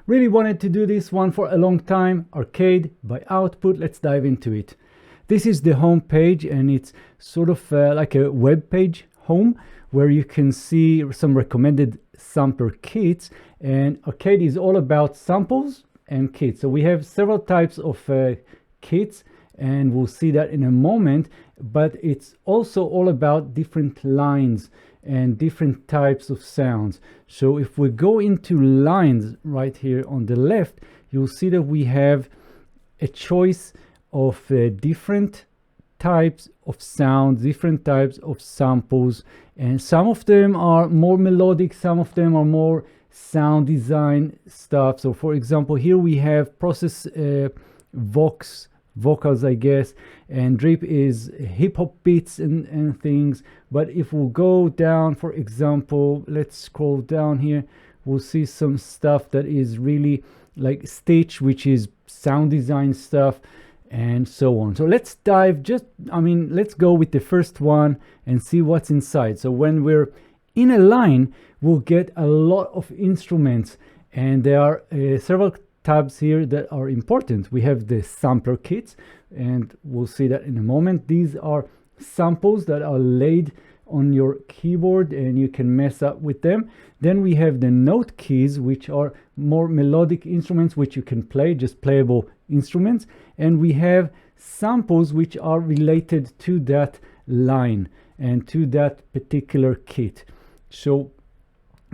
Really wanted to do this one for a long time. Arcade by Output. Let's dive into it. This is the home page, and it's sort of like a web page home where you can see some recommended sampler kits. And Arcade is all about samples and kits. So we have several types of kits, and we'll see that in a moment. But it's also all about different lines and different types of sounds. So if we go into lines right here on the left, you'll see that we have a choice of different types of sounds, different types of samples, and some of them are more melodic, some of them are more sound design stuff. So for example, here we have process vocals, I guess, and drip is hip hop beats and things. But if we go down, for example, let's scroll down here, we'll see some stuff that is really like Stitch, which is sound design stuff, and so on. So let's dive, let's go with the first one and see what's inside. So when we're in a line, we'll get a lot of instruments, and there are several tabs here that are important. We have the sampler kits, and we'll see that in a moment. These are samples that are laid on your keyboard and you can mess up with them. Then we have the note keys, which are more melodic instruments which you can play, just playable instruments. And we have samples which are related to that line and to that particular kit. So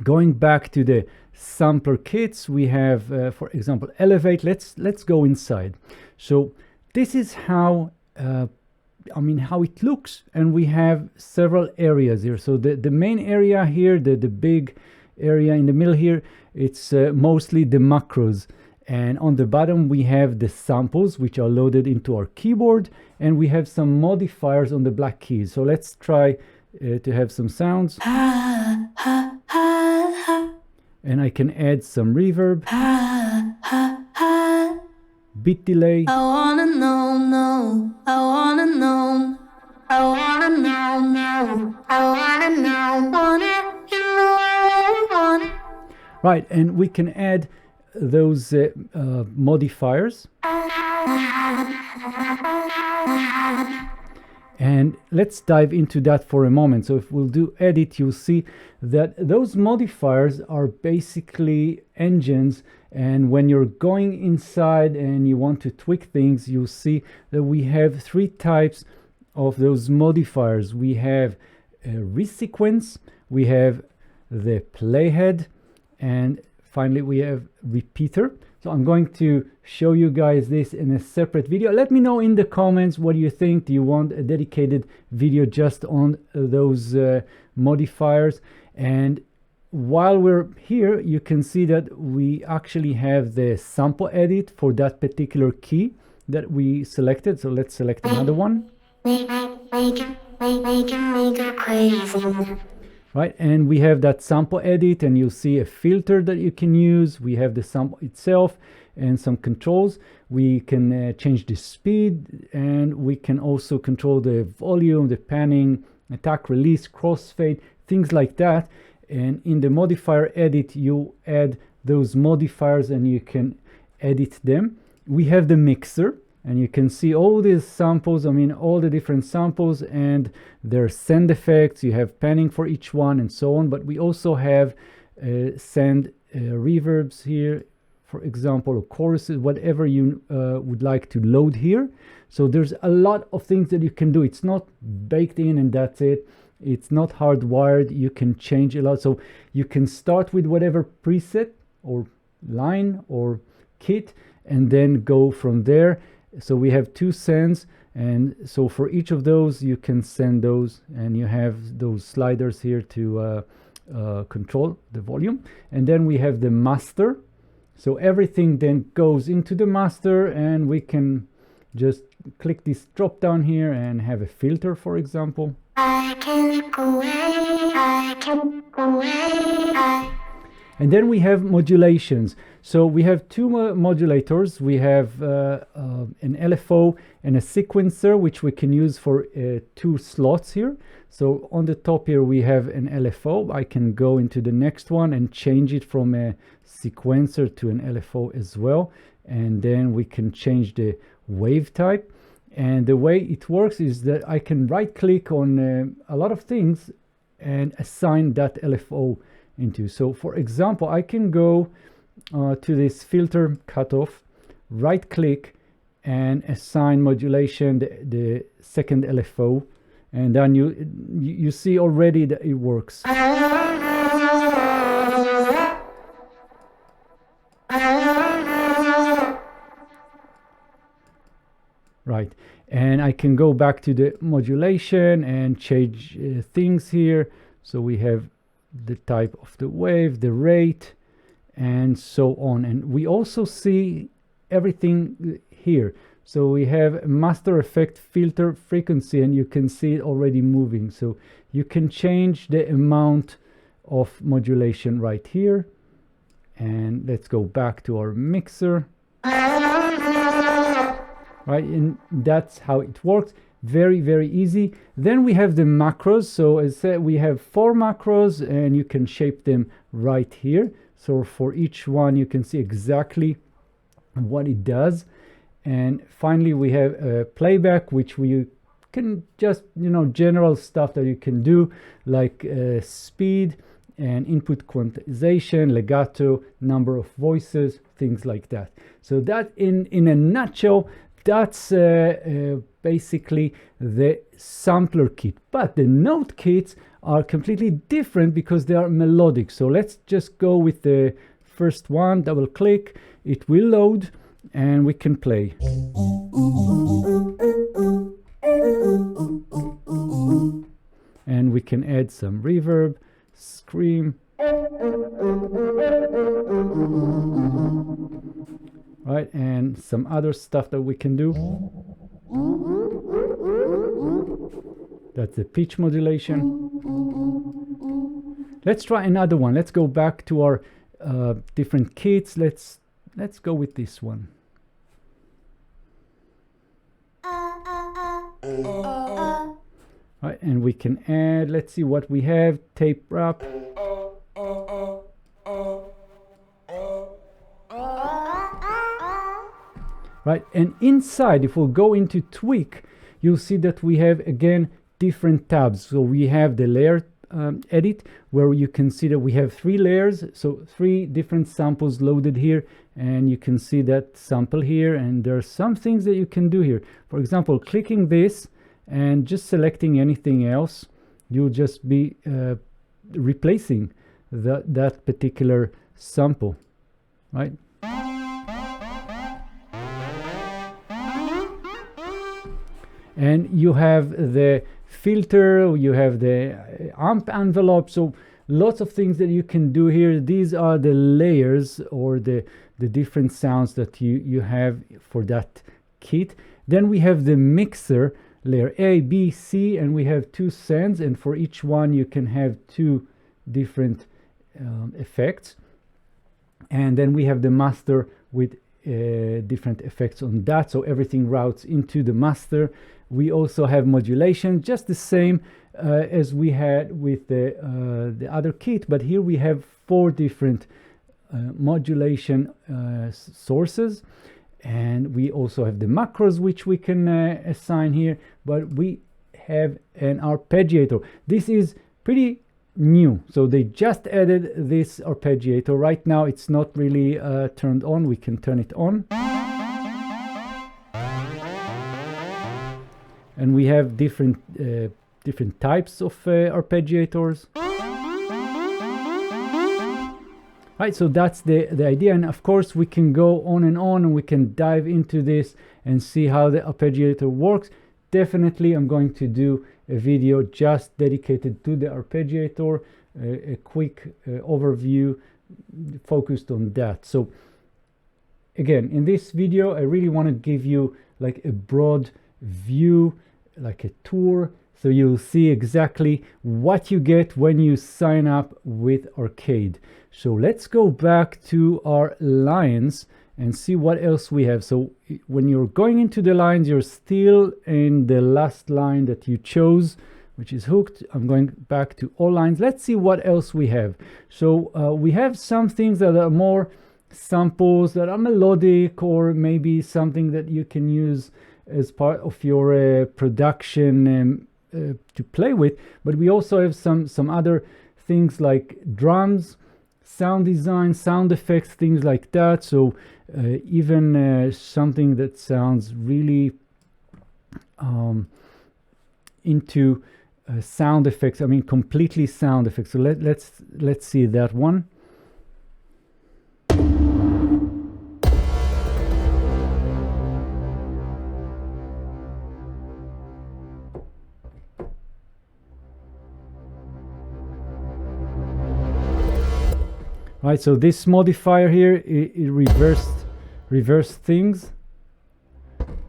going back to the sampler kits, we have for example Elevate. Let's go inside. So this is how how it looks, and we have several areas here. So the main area here, the big area in the middle here, it's mostly the macros, and on the bottom we have the samples which are loaded into our keyboard, and we have some modifiers on the black keys. So let's try to have some sounds, and I can add some reverb, beat delay, I wanna know, no, I wanna know, I wanna know, no, I wanna know, want it, you know I want it. right, and we can add those modifiers. And let's dive into that for a moment. So if we'll do edit, you'll see that those modifiers are basically engines. And when you're going inside and you want to tweak things, you'll see that we have three types of those modifiers. We have a resequence, we have the playhead, and finally we have repeater. So I'm going to show you guys this in a separate video. Let me know in the comments what you think. Do you want a dedicated video just on those modifiers? And while we're here, you can see that we actually have the sample edit for that particular key that we selected. So let's select another one. Make it crazy. Right, and we have that sample edit, and you'll see a filter that you can use. We have the sample itself and some controls. We can change the speed, and we can also control the volume, the panning, attack, release, crossfade, things like that. And in the modifier edit, you add those modifiers and you can edit them. We have the mixer, and you can see all these samples, all the different samples and their send effects. You have panning for each one and so on, but we also have send reverbs here, for example, or choruses, whatever you would like to load here. So there's a lot of things that you can do. It's not baked in and that's it. It's not hardwired. You can change a lot. So you can start with whatever preset or line or kit and then go from there. So we have two sends, and so for each of those you can send those, and you have those sliders here to control the volume. And then we have the master, so everything then goes into the master, and we can just click this drop down here and have a filter, for example. I can look away, I can look away, And then we have modulations. So we have two modulators. We have an LFO and a sequencer, which we can use for two slots here. So on the top here we have an LFO. I can go into the next one and change it from a sequencer to an LFO as well. And then we can change the wave type. And the way it works is that I can right click on a lot of things and assign that LFO into. So for example, I can go to this filter cutoff, right click and assign modulation the second LFO, and then you see already that it works. Right, and I can go back to the modulation and change things here. So we have the type of the wave, the rate, and so on. And we also see everything here. So we have master effect, filter, frequency, and you can see it already moving. So you can change the amount of modulation right here. And let's go back to our mixer. Right, and that's how it works. Very, very easy. Then we have the macros. So as I said, we have 4 macros and you can shape them right here. So for each one, you can see exactly what it does. And finally, we have a playback, which we can just, general stuff that you can do, like speed and input quantization, legato, number of voices, things like that. So that in a nutshell, that's basically the sampler kit. But the note kits are completely different because they are melodic. So let's just go with the first one, double click, it will load and we can play. And we can add some reverb, scream. Right, and some other stuff that we can do. That's the pitch modulation. Let's try another one. Let's go back to our different kits. Let's go with this one. Right, and we can add, let's see what we have, tape wrap. Right, and inside, if we'll go into tweak, you'll see that we have again different tabs. So we have the layer edit, where you can see that we have 3 layers, so 3 different samples loaded here, and you can see that sample here, and there are some things that you can do here. For example, clicking this and just selecting anything else, you'll just be replacing that particular sample, right? And you have the filter, you have the amp envelope, so lots of things that you can do here. These are the layers or the different sounds that you have for that kit. Then we have the mixer, layer A, B, C, and we have 2 sends, and for each one you can have 2 different effects. And then we have the master with different effects on that, so everything routes into the master. We also have modulation, just the same as we had with the other kit, but here we have 4 different modulation sources, and we also have the macros which we can assign here, but we have an arpeggiator. This is pretty new, so they just added this arpeggiator. Right now it's not really turned on. We can turn it on, and we have different types of arpeggiators. Right, so that's the idea, and of course we can go on and we can dive into this and see how the arpeggiator works. Definitely I'm going to do a video just dedicated to the arpeggiator, a quick overview focused on that. So again, in this video I really want to give you like a broad view, like a tour, So you'll see exactly what you get when you sign up with Arcade. So let's go back to our lines and see what else we have. So when you're going into the lines, you're still in the last line that you chose, which is hooked. I'm going back to all lines. Let's see what else we have. So we have some things that are more samples, that are melodic, or maybe something that you can use as part of your production to play with. But we also have some other things like drums, sound design, sound effects, things like that. So even something that sounds really into sound effects. I mean, completely sound effects. So let's see that one. Right, so this modifier here, it reversed things,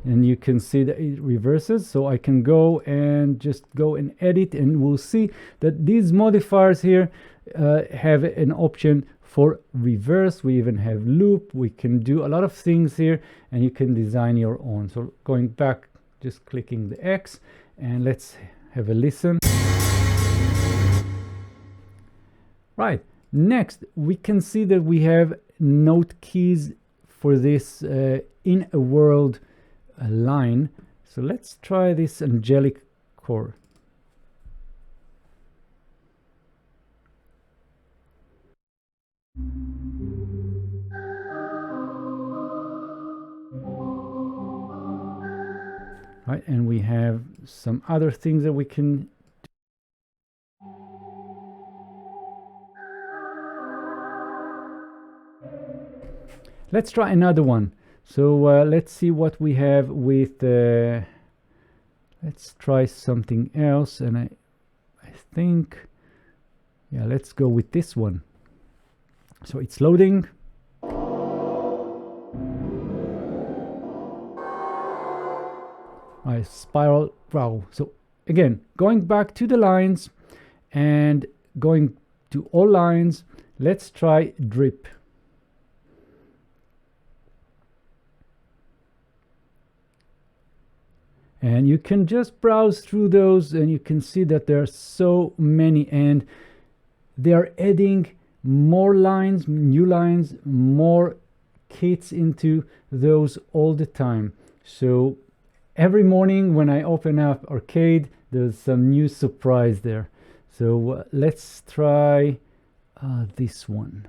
and you can see that it reverses. So I can go and just go and edit, and we'll see that these modifiers here have an option for reverse. We even have loop. We can do a lot of things here, and you can design your own. So going back, just clicking the X, and let's have a listen. Right. Next, we can see that we have note keys for this in a world line. So let's try this angelic chord. Right, and we have some other things that we can. Let's try another one. So let's see what we have with, let's try something else. And I think, yeah, let's go with this one. So it's loading. My spiral, wow. So again, going back to the lines and going to all lines, let's try drip. And you can just browse through those, and you can see that there are so many, and they are adding more lines, new lines, more kits into those all the time. So every morning when I open up Arcade, there's some new surprise there. So let's try this one.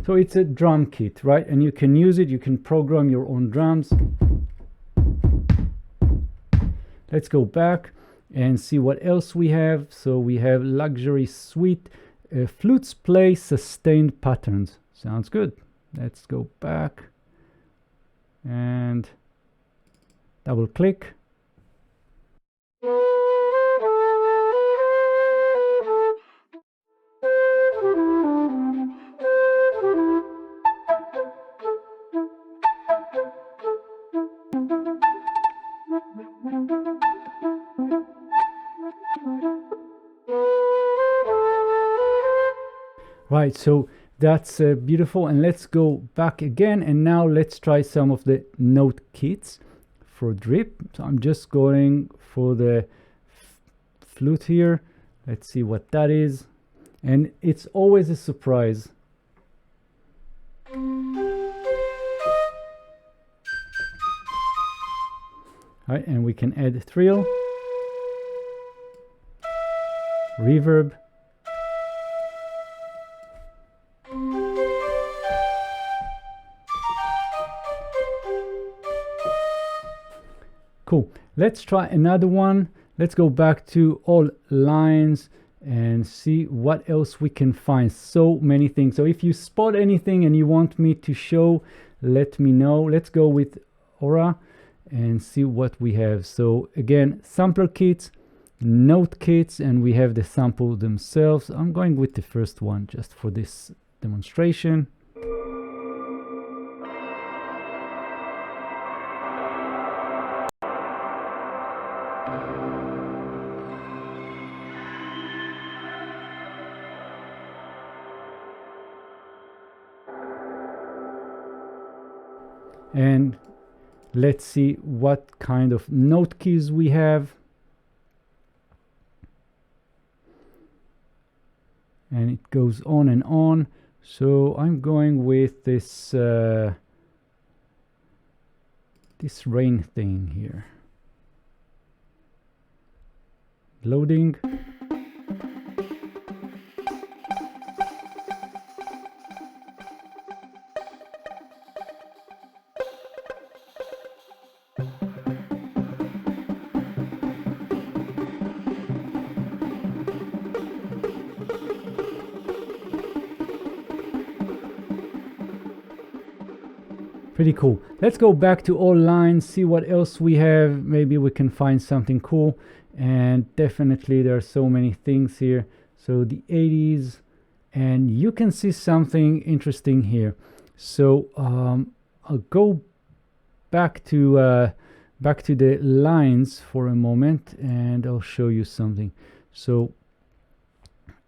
So it's a drum kit, right? And you can use it, you can program your own drums. Let's go back and see what else we have. So we have luxury suite, flutes play sustained patterns. Sounds good. Let's go back and double click. Right, so that's beautiful, and let's go back again, and now let's try some of the note kits for drip. So I'm just going for the flute here. Let's see what that is, and it's always a surprise. Right, and we can add thrill, reverb, cool. Let's try another one. Let's go back to all lines and see what else we can find. So many things. So if you spot anything and you want me to show, let me know. Let's go with Aura and see what we have. So again, sampler kits, note kits, and we have the sample themselves. I'm going with the first one just for this demonstration. And let's see what kind of note keys we have. And it goes on and on. So I'm going with this this rain thing here. Loading. Pretty cool. Let's go back to all lines, see what else we have. Maybe we can find something cool. And definitely there are so many things here. So the 80s, and you can see something interesting here. So I'll go back to the lines for a moment, and I'll show you something. So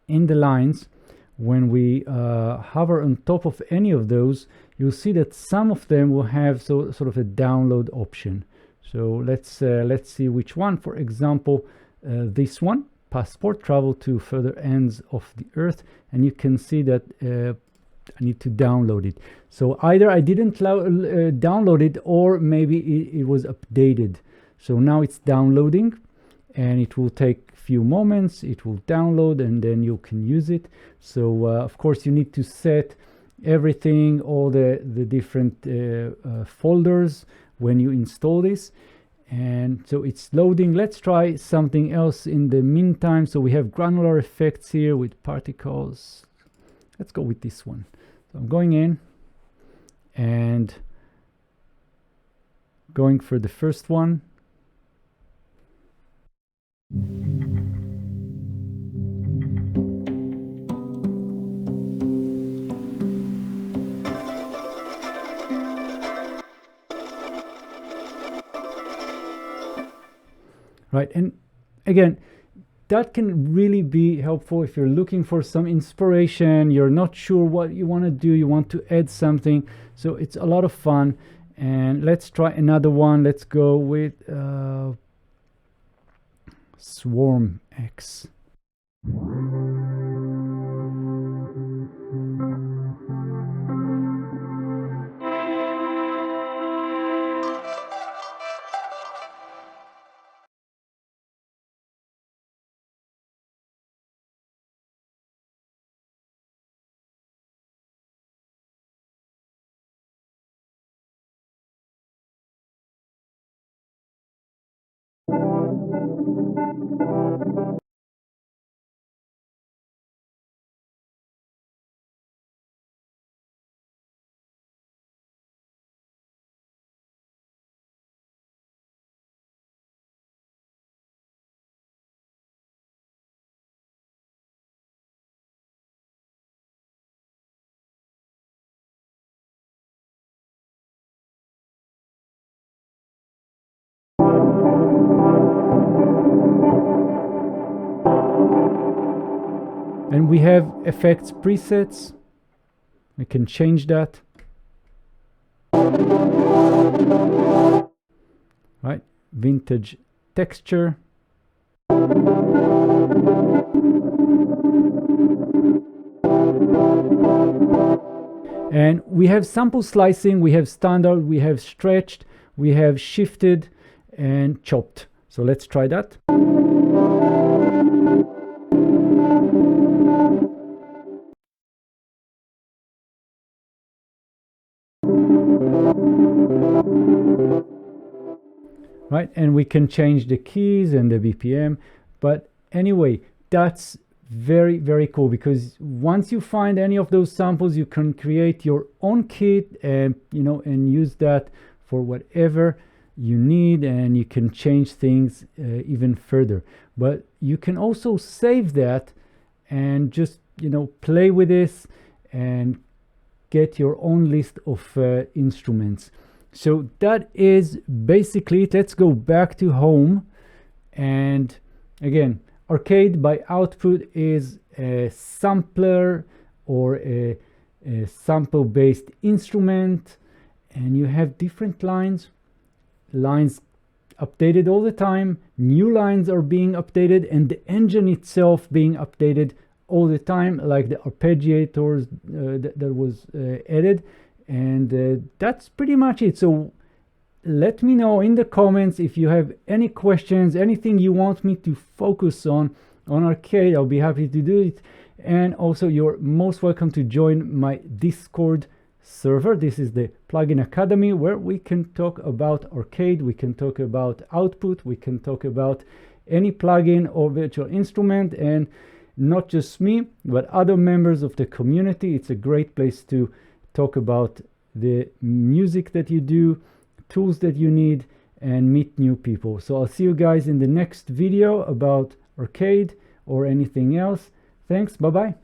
in the lines, when we hover on top of any of those, you'll see that some of them will have sort of a download option. So let's see which one. For example, this one, passport, travel to further ends of the earth, and you can see that I need to download it. So either I didn't download it, or maybe it was updated. So now it's downloading, and it will take a few moments. It will download, and then you can use it. So of course you need to set everything, all the different folders when you install this. And so it's loading. Let's try something else in the meantime. So we have granular effects here with particles. Let's go with this one. So I'm going in and going for the first one. Right, and again, that can really be helpful if you're looking for some inspiration, you're not sure what you want to do, you want to add something. So it's a lot of fun. And let's try another one. Let's go with Swarm X. And we have effects presets. We can change that. Right, vintage texture. And we have sample slicing, we have standard, we have stretched, we have shifted and chopped. So let's try that. Right, and we can change the keys and the BPM. But anyway, that's very, very cool, because once you find any of those samples, you can create your own kit and and use that for whatever you need, and you can change things even further. but you can also save that and just, you know, play with this and get your own list of instruments. So that is basically it. Let's go back to home. And again, Arcade by Output is a sampler or a sample based instrument, and you have different lines updated all the time. New lines are being updated, and the engine itself being updated all the time, like the arpeggiators that was added. And that's pretty much it. So let me know in the comments if you have any questions, anything you want me to focus on Arcade. I'll be happy to do it. And also, you're most welcome to join my Discord server. This is the Plugin Academy, where we can talk about Arcade, we can talk about Output, we can talk about any plugin or virtual instrument, and not just me, but other members of the community. It's a great place to talk about the music that you do, tools that you need, and meet new people. So I'll see you guys in the next video about Arcade or anything else. Thanks, bye bye.